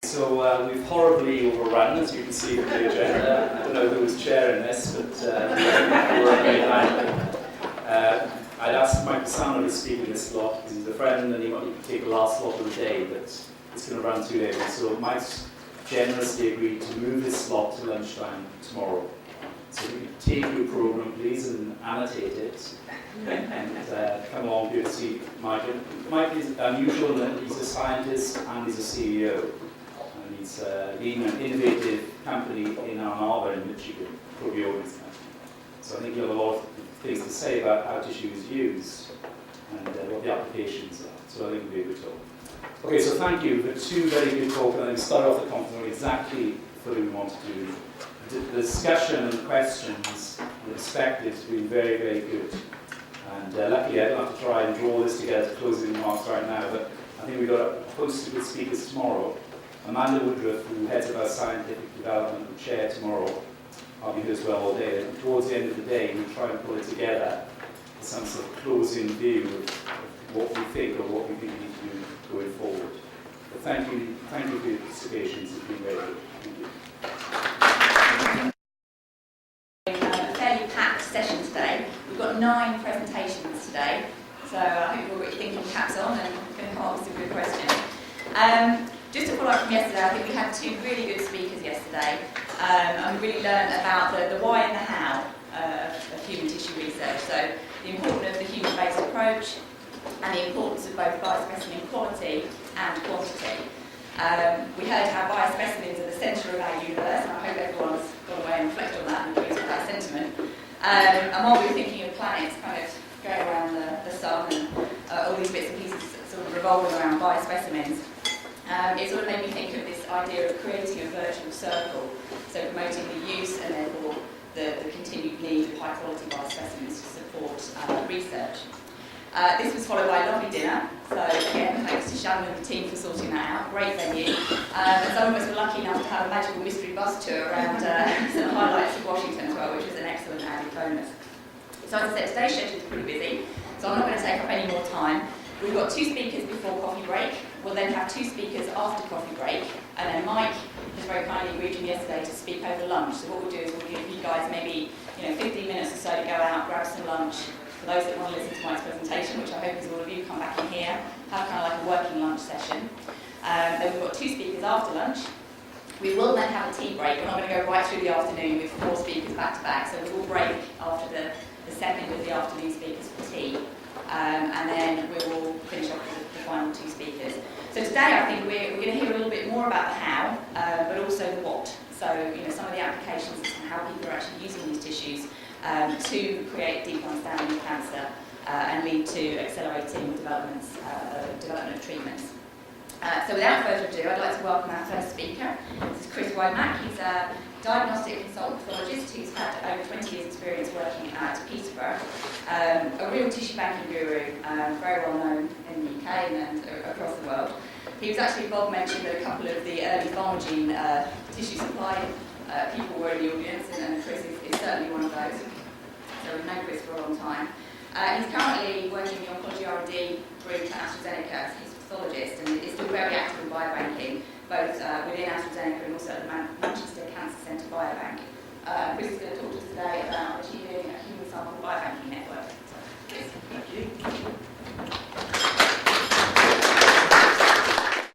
So we've horribly overrun, as you can see from the agenda. I don't know who was chairing this, but we're very lively. I'd asked Mike Pisano to speak in this slot because he's a friend and he could take the last slot of the day, but it's going to run too late. So Mike's generously agreed to move this slot to lunchtime tomorrow. So if you could take your programme, please, and annotate it, and come along here to see Mike. Mike is unusual in that he's a scientist and he's a CEO. And he's leading an innovative company in Ann Arbor in Michigan, probiotics company. So I think you have a lot of things to say about how tissue is used and what the applications are. So I think it'll be a good talk. Okay, so thank you for two very good talks. And I'm going to start off the conference on exactly what we want to do. The discussion and questions and the perspectives have been very, very good. And luckily I don't have to try and draw this together to closing remarks right now, but I think we've got a host of good speakers tomorrow. Amanda Woodruff, who heads up our scientific development, will chair tomorrow. I'll be here as well all day. And towards the end of the day, we'll try and pull it together with some sort of closing view of what we think or what we think we need to do going forward. But thank you for your participations. It's been very good. Thank you. A fairly packed session today. We've got 9 presentations today, so I hope you've all got your thinking caps on and can come up with some good questions. Just to follow up from yesterday, I think we had 2 really good speakers yesterday, and we really learned about the why and the how of human tissue research. So the importance of the human-based approach and the importance of both biospecimen quality and quantity. We heard how biospecimens are the centre of our universe, and I hope everyone's gone away and reflected on that and agrees with that sentiment. And while we were thinking of planets kind of going around the sun and all these bits and pieces sort of revolving around biospecimens, it sort of made me think of this idea of creating a virtual circle, so promoting the use and therefore the continued need of high-quality biospecimens to support research. This was followed by a lovely dinner, so again, thanks to Shannon and the team for sorting that out. Great venue. And some of us were lucky enough to have a magical mystery bus tour around some highlights of Washington as well, which was an excellent added bonus. So as I said, today's schedule is pretty busy, so I'm not going to take up any more time. We've got 2 speakers before coffee break. We'll then have 2 speakers after coffee break, and then Mike has very kindly agreed to me yesterday to speak over lunch. So what we'll do is we'll give you guys maybe 15 minutes or so to go out, grab some lunch. For those that want to listen to Mike's presentation, which I hope is all of you, come back in here, have kind of like a working lunch session. Then we've got 2 speakers after lunch. We will then have a tea break. We're not going to go right through the afternoon with 4 speakers back to back, so we will break after the second of the afternoon speakers for tea. And then we will finish off with the final 2 speakers. So today I think we're going to hear a little bit more about the how, but also the what. So some of the applications and how people are actually using these tissues to create deep understanding of cancer and lead to accelerating development of treatments. So without further ado, I'd like to welcome our first speaker. This is Chris Womack. He's a diagnostic consultant pathologist who's had over 20 years' experience working at Peterborough. A real tissue banking guru, very well known in the UK and across the world. He was actually, Bob mentioned that a couple of the early pharmagene tissue supply people were in the audience, and Chris is certainly one of those. So we've known Chris for a long time. He's currently working in the oncology R&D group at AstraZeneca. He's a pathologist and is still very active in biobanking, both within AstraZeneca and also at the Manchester Cancer Centre Biobank. Chris is going to talk to us today about the